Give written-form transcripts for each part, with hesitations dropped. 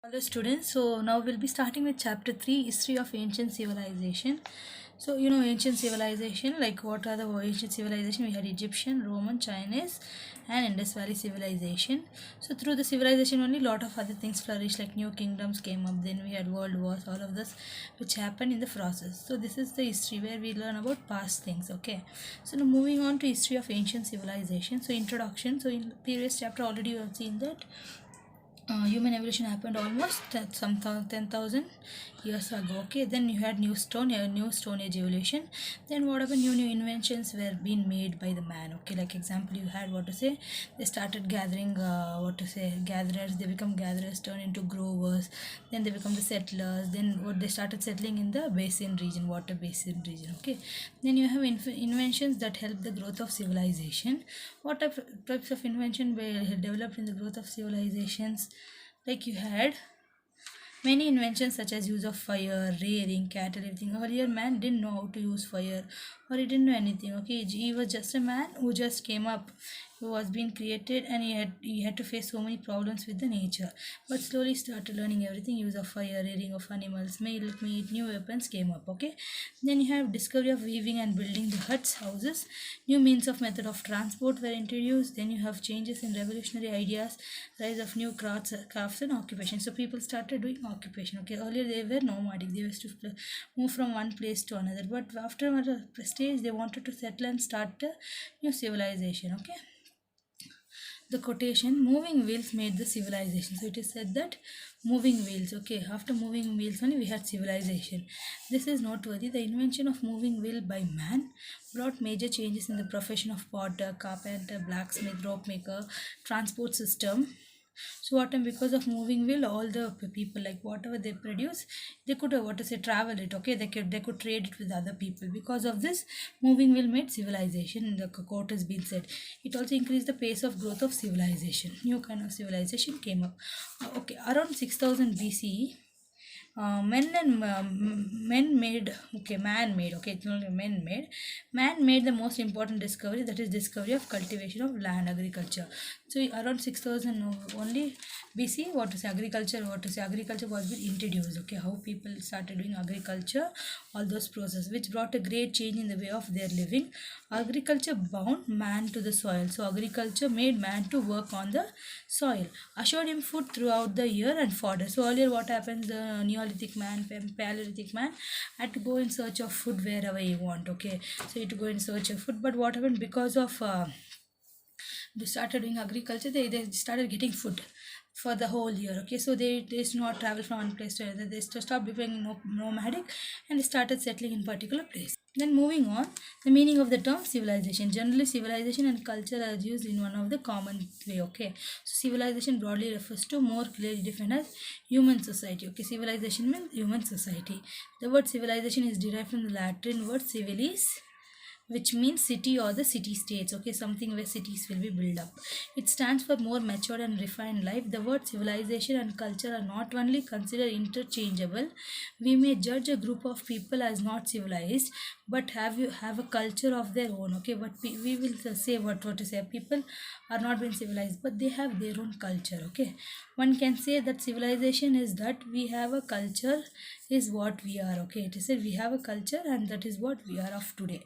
Hello students, so now we'll be starting with chapter 3, History of Ancient Civilization. So ancient civilization, like what are the ancient civilization? We had Egyptian, Roman, Chinese and Indus Valley civilization. So through the civilization only lot of other things flourished, like new kingdoms came up, then we had world wars, all of this which happened in the process. So this is the history where we learn about past things, okay. So now moving on to history of ancient civilization. So introduction. So in the previous chapter already you have seen that human evolution happened almost some 10,000 years ago. Okay, then you had new stone age evolution. Then what happened? New inventions were being made by the man. Okay, like example, you had what to say. They started gathering what to say gatherers. They become gatherers, turn into growers. Then they become the settlers. Then what they started settling in the basin region, water basin region. Okay, then you have inventions that help the growth of civilization. What types of invention were developed in the growth of civilizations? Like you had many inventions such as use of fire, rearing cattle, everything. Earlier man didn't know how to use fire or he didn't know anything. Okay, he was just a man who just came up, who was being created, and he had to face so many problems with the nature. But slowly started learning everything, use of fire, rearing of animals, milk, meat, new weapons came up. Okay, then you have discovery of weaving and building the huts, houses, new means of method of transport were introduced. Then you have changes in revolutionary ideas, rise of new crafts and occupations. So people started doing occupation. Okay, earlier they were nomadic, they used to move from one place to another, but after a stage they wanted to settle and start a new civilization. Okay, the quotation moving wheels made the civilization. So it is said that moving wheels, okay, after moving wheels only we had civilization. This is noteworthy. The invention of moving wheel by man brought major changes in the profession of potter, carpenter, blacksmith, rope maker, transport system. So what time, because of moving wheel, all the people, like whatever they produce, they could what to say travel it. Okay, they could trade it with other people. Because of this, moving wheel made civilization. In the quote has been said, it also increased the pace of growth of civilization. New kind of civilization came up. Okay, around 6000 BCE, men made, okay, man made, okay, it's not men made, man made the most important discovery, that is discovery of cultivation of land, agriculture. So around 6000 only BC, what to say agriculture, agriculture was being introduced. Okay, how people started doing agriculture, all those process which brought a great change in the way of their living. Agriculture bound man to the soil. So agriculture made man to work on the soil, assured him food throughout the year and fodder. So earlier what happens, the Neolithic man, Paleolithic man had to go in search of food wherever he want. Okay, so he had to go in search of food. But what happened, because of they started doing agriculture, they started getting food for the whole year. Okay, so they used to not travel from one place to another. They stopped becoming nomadic and they started settling in particular place. Then moving on, the meaning of the term civilization. Generally, civilization and culture are used in one of the common way. Okay, so civilization broadly refers to more clearly defined as human society. Okay, civilization means human society. The word civilization is derived from the Latin word civilis, which means city or the city states. Okay, something where cities will be built up. It stands for more matured and refined life. The word civilization and culture are not only considered interchangeable. We may judge a group of people as not civilized, but have a culture of their own. Okay, but we will say what to say, people are not being civilized, but they have their own culture. Okay, one can say that civilization is that we have a culture, is what we are. Okay, it is said we have a culture and that is what we are of today.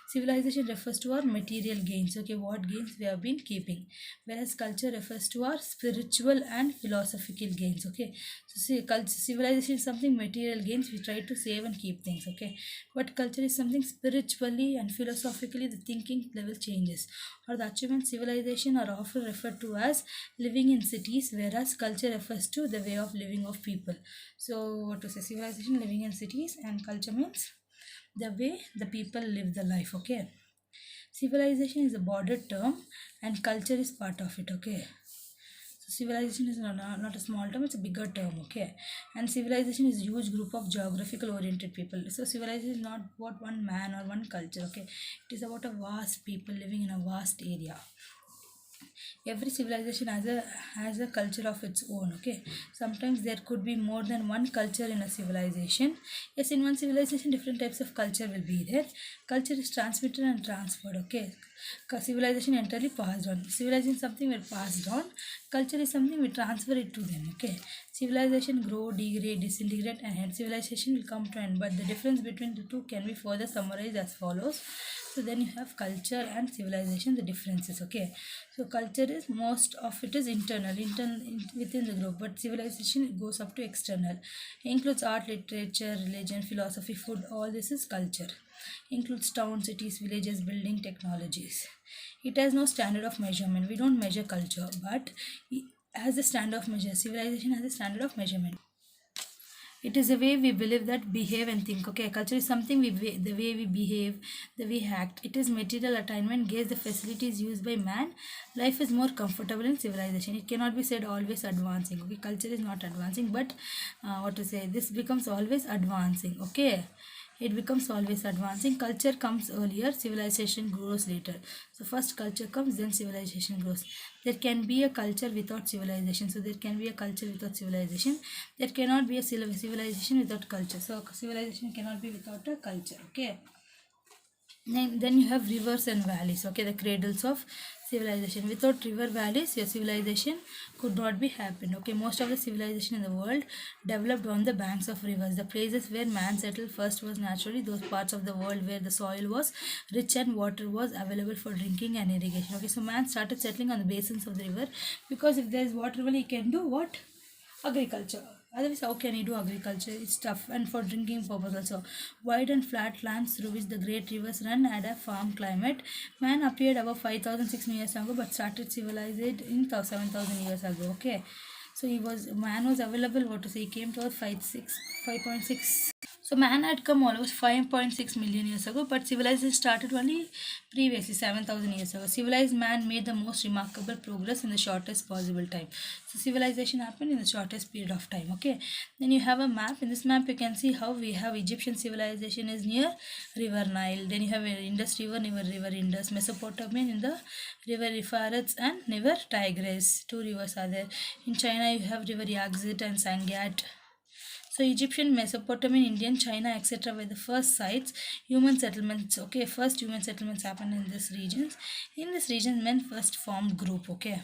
Civilization refers to our material gains, okay, what gains we have been keeping, whereas culture refers to our spiritual and philosophical gains. Okay, so see, civilization is something material gains, we try to save and keep things. Okay, but culture is something spiritually and philosophically the thinking level changes, or the achievement. Civilization are often referred to as living in cities, whereas culture refers to the way of living of people. So what to say, civilization living in cities, and culture means the way the people live the life. Okay, civilization is a broader term and culture is part of it. Okay, so civilization is not a small term, it's a bigger term. Okay, and civilization is a huge group of geographical oriented people. So civilization is not about one man or one culture. Okay, it is about a vast people living in a vast area. Every civilization has a culture of its own. Okay, sometimes there could be more than one culture in a civilization. Yes, in one civilization different types of culture will be there. Culture is transmitted and transferred. Okay, civilization entirely passed on. Civilization is something we passed on, culture is something we transfer it to them. Okay, Civilization grow, degrade, disintegrate, and hence civilization will come to end. But the difference between the two can be further summarized as follows. So then you have culture and civilization, the differences. Okay, so culture is most of it is internal within the group, but civilization goes up to external. It includes art, literature, religion, philosophy, food. All this is culture. Includes towns, cities, villages, building, technologies. It has no standard of measurement. We don't measure culture, but it has a standard of measure. Civilization has a standard of measurement. It is a way we believe that behave and think. Okay, culture is something the way we behave, the way we act. It is material attainment, gauge the facilities used by man. Life is more comfortable in civilization. It cannot be said always advancing. Okay, culture is not advancing, but what to say? This becomes always advancing. Okay, it becomes always advancing. Culture comes earlier, civilization grows later. So first culture comes, then civilization grows. There can be a culture without civilization. So there can be a culture without civilization. There cannot be a civilization without culture. So civilization cannot be without a culture. Okay. Then you have rivers and valleys. Okay, the cradles of civilization. Without river valleys, your civilization could not be happened. Okay, most of the civilization in the world developed on the banks of rivers. The places where man settled first was naturally those parts of the world where the soil was rich and water was available for drinking and irrigation. Okay, so man started settling on the basins of the river because if there is water, well, he can do what? Agriculture. Otherwise, how can he do agriculture? It's tough. And for drinking purpose also. Wide and flat lands through which the great rivers run had a farm climate. Man appeared about 5,006 years ago but started civilized in 7,000 years ago. Okay. So man was available, what to say, he came to Earth 5.6. So man had come almost 5.6 million years ago, but civilization started only previously 7,000 years ago. Civilized man made the most remarkable progress in the shortest possible time. So civilization happened in the shortest period of time. Okay. Then you have a map. In this map you can see how we have Egyptian civilization is near River Nile. Then you have Indus River, River Indus. Mesopotamian in the River Euphrates and River Tigris. Two rivers are there. In China you have River Yangtze and Sangat. So Egyptian, Mesopotamian, Indian, China, etc. were the first sites, human settlements. Okay, first human settlements happened in these regions. In this region, men first formed group. Okay,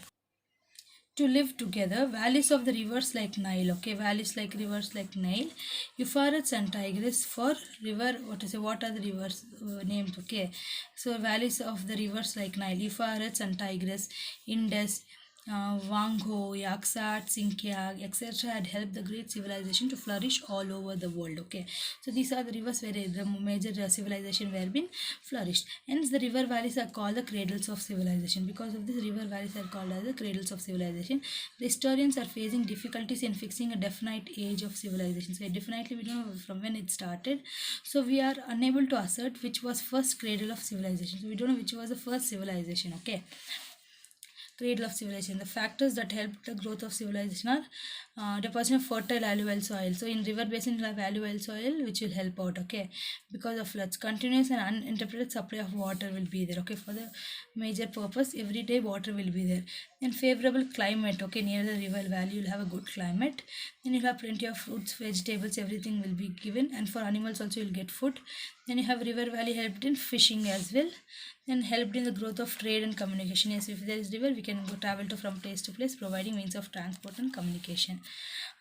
to live together. Valleys of the rivers like Nile. Okay, valleys like rivers like Nile, Euphrates and Tigris. For river, what are the rivers named? Okay, so valleys of the rivers like Nile, Euphrates and Tigris, Indus, Wangho, Yaksat, Sinkiag, etc. had helped the great civilization to flourish all over the world. Okay, so these are the rivers where the major civilization were been flourished. Hence, the river valleys are called the cradles of civilization. Because of this, river valleys are called as the cradles of civilization. The historians are facing difficulties in fixing a definite age of civilization. So, definitely we don't know from when it started. So, we are unable to assert which was first cradle of civilization. So, we don't know which was the first civilization. Okay. Cradle of civilization. The factors that help the growth of civilization are deposition of fertile alluvial soil. So in river basin you have alluvial soil which will help out. Okay, because of floods, continuous and uninterrupted supply of water will be there. Okay, for the major purpose, every day water will be there. Then favorable climate. Okay, near the river valley you'll have a good climate. Then you'll have plenty of fruits, vegetables, everything will be given, and for animals also you'll get food. Then you have river valley helped in fishing as well. Then helped in the growth of trade and communication. Yes, if there is river, we can go travel from place to place, providing means of transport and communication.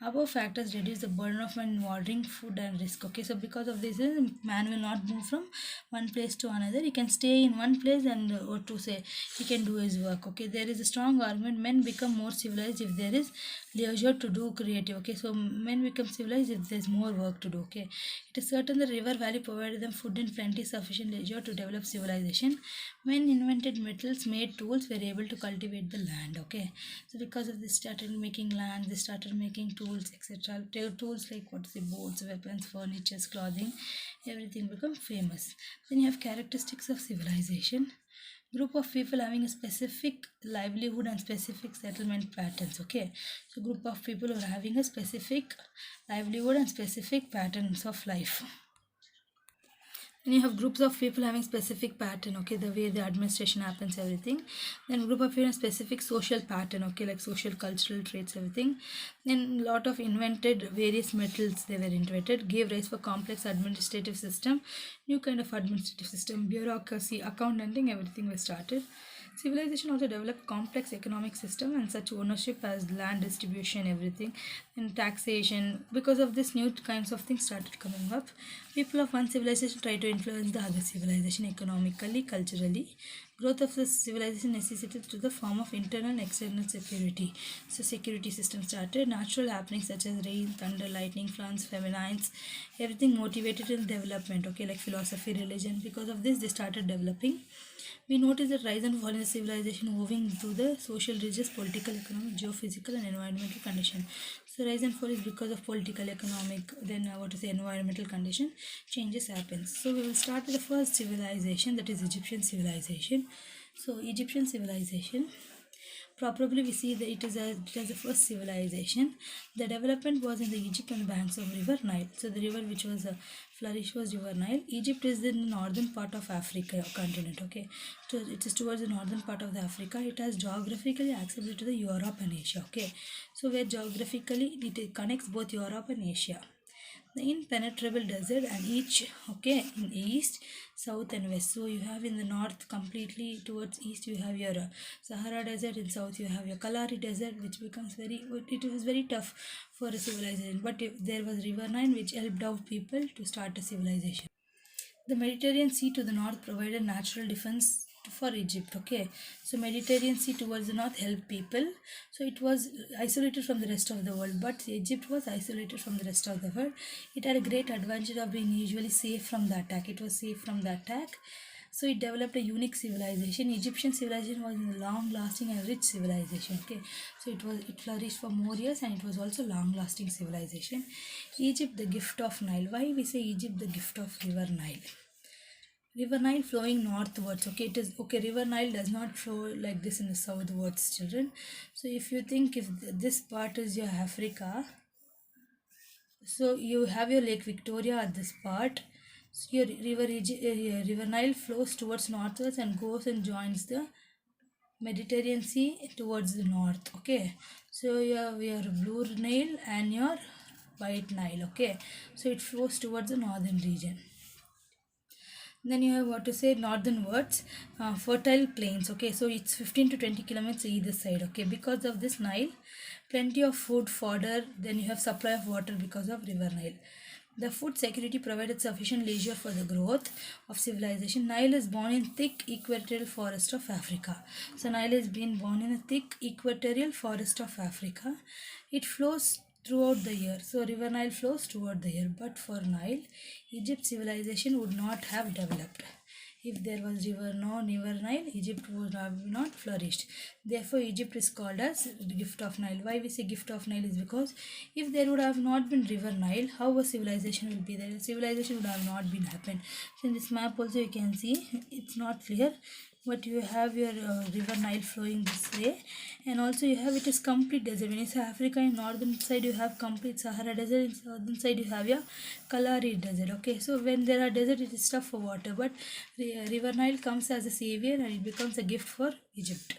Above factors reduce the burden of man watering, food and risk. Okay, so because of this, man will not move from one place to another. He can stay in one place and what to say, he can do his work. Okay, there is a strong argument men become more civilized if there is leisure to do creative. Okay, so men become civilized if there is more work to do. Okay, it is certain the river valley provided them food in plenty, sufficient leisure to develop civilization. Men invented metals, made tools, were able to cultivate the land. Okay, so because of this, started making land, they started making tools, etc. Tools like what is the boats, weapons, furniture, clothing, everything become famous. Then you have characteristics of civilization. Group of people having a specific livelihood and specific settlement patterns. Okay, so group of people are having a specific livelihood and specific patterns of life. Then you have groups of people having specific pattern. Okay, the way the administration happens, everything. Then group of people have specific social pattern. Okay, like social cultural traits, everything. Then lot of invented various metals they were invented, gave rise for complex administrative system, new kind of administrative system, bureaucracy, accounting, everything was started. Civilization also developed complex economic system and such ownership as land distribution, everything, and taxation. Because of this, new kinds of things started coming up. People of one civilization try to influence the other civilization economically, culturally. Growth of this civilization necessitated to the form of internal and external security. So security system started. Natural happenings such as rain, thunder, lightning, floods, feminines, everything motivated in development. Okay, like philosophy, religion. Because of this, they started developing. We notice the rise and fall in the civilization moving through the social, religious, political, economic, geophysical, and environmental condition. So rise and fall is because of political, economic, then what is the environmental condition, changes happens. So we will start with the first civilization, that is Egyptian civilization. So Egyptian civilization, probably we see that it is the first civilization. The development was in the Egypt on the banks of River Nile. So the river which was flourished was River Nile. Egypt is in the northern part of Africa continent. Okay, so it is towards the northern part of the Africa. It has geographically accessible to the Europe and Asia. Okay, so where geographically it connects both Europe and Asia, the impenetrable desert, and each, okay, in east, south and west. So you have in the north, completely towards east, you have your Sahara desert. In south you have your Kalahari desert, which becomes very, it was very tough for a civilization, but there was River Nile which helped out people to start a civilization. The Mediterranean Sea to the north provided natural defense for Egypt. Okay, so Mediterranean Sea towards the north helped people. So it was isolated from the rest of the world, but Egypt was isolated from the rest of the world. It had a great advantage of being usually safe from the attack. It was safe from the attack. So it developed a unique civilization. Egyptian civilization was a long-lasting and rich civilization. Okay, so it flourished for more years, and it was also long-lasting civilization. Egypt, the gift of Nile. Why we say Egypt, the gift of River Nile? River Nile flowing northwards. Okay, it is okay. River Nile does not flow like this in the southwards, children. So if you think if this part is your Africa, so you have your Lake Victoria at this part. So your River Nile flows towards northwards and goes and joins the Mediterranean Sea towards the north. Okay, so you have your Blue Nile and your White Nile. Okay, so it flows towards the northern region. Then you have what to say northernwards, fertile plains. Okay, so it's 15 to 20 kilometers either side. Okay, because of this Nile, plenty of food, fodder. Then you have supply of water because of River Nile. The food security provided sufficient leisure for the growth of civilization. Nile is born in thick equatorial forest of Africa. So Nile is being born in a thick equatorial forest of Africa. It flows throughout the year. So River Nile flows throughout the year. But for Nile, Egypt civilization would not have developed. If there was river Nile, Egypt would have not flourished. Therefore, Egypt is called as the gift of Nile. Why we say gift of Nile is because if there would have not been river Nile, how a civilization will be there? Civilization would have not been happened. So in this map also you can see it's not clear, but you have your river Nile flowing this way, and also you have it is complete desert. When you say Africa, in northern side you have complete Sahara desert, in southern side you have your Kalahari desert. Okay, so when there are desert, it is tough for water, but river Nile comes as a savior and it becomes a gift for Egypt.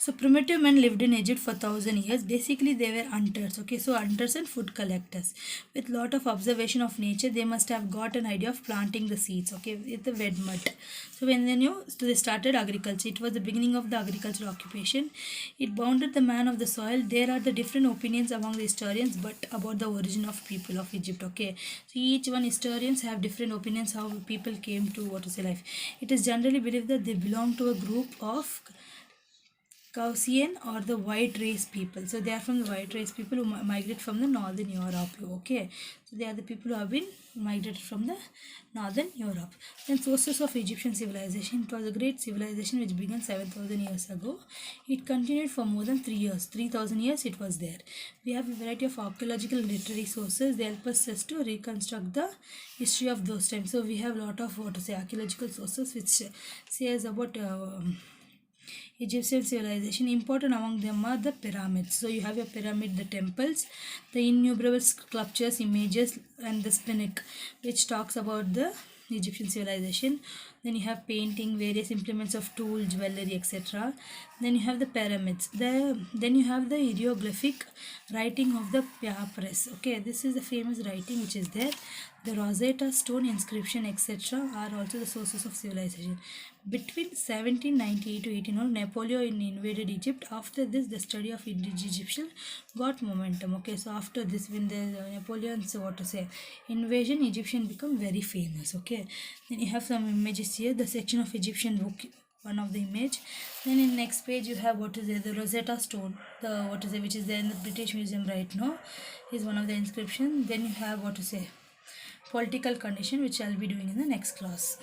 So primitive men lived in Egypt for 1,000 years. Basically, they were hunters. Okay, so hunters and food collectors. With lot of observation of nature, they must have got an idea of planting the seeds. Okay, with the wet mud. So when they started agriculture. It was the beginning of the agricultural occupation. It bounded the man of the soil. There are the different opinions among the historians, but about the origin of people of Egypt. Okay, so each one historians have different opinions how people came to life. It is generally believed that they belong to a group of Caucasian or the white race people. So they are from the white race people who migrate from the northern Europe. Okay, so they are the people who have been migrated from the northern Europe. Then sources of Egyptian civilization. It was a great civilization which began 7,000 years ago. It continued for more than 3 years. 3,000 years it was there. We have a variety of archaeological and literary sources. They help us just to reconstruct the history of those times. So we have a lot of archaeological sources which says about Egyptian civilization. Important among them are the pyramids. So you have your pyramid, the temples, the innumerable sculptures, images, and the Sphinx, which talks about the Egyptian civilization. Then you have painting, various implements of tool, jewelry, etc. Then you have the pyramids. Then you have the hieroglyphic writing of the papyrus. Okay, this is the famous writing which is there. The Rosetta Stone inscription, etc., are also the sources of civilization. Between 1798 to 1800, Napoleon invaded Egypt. After this, the study of Egyptian got momentum. Okay, so after this, when the Napoleon's invasion, Egyptian become very famous. Okay, then you have some images here. The section of Egyptian book, one of the image. Then in next page you have the Rosetta Stone, the which is there in the British Museum right now, is one of the inscription. Then you have political condition, which I'll be doing in the next class.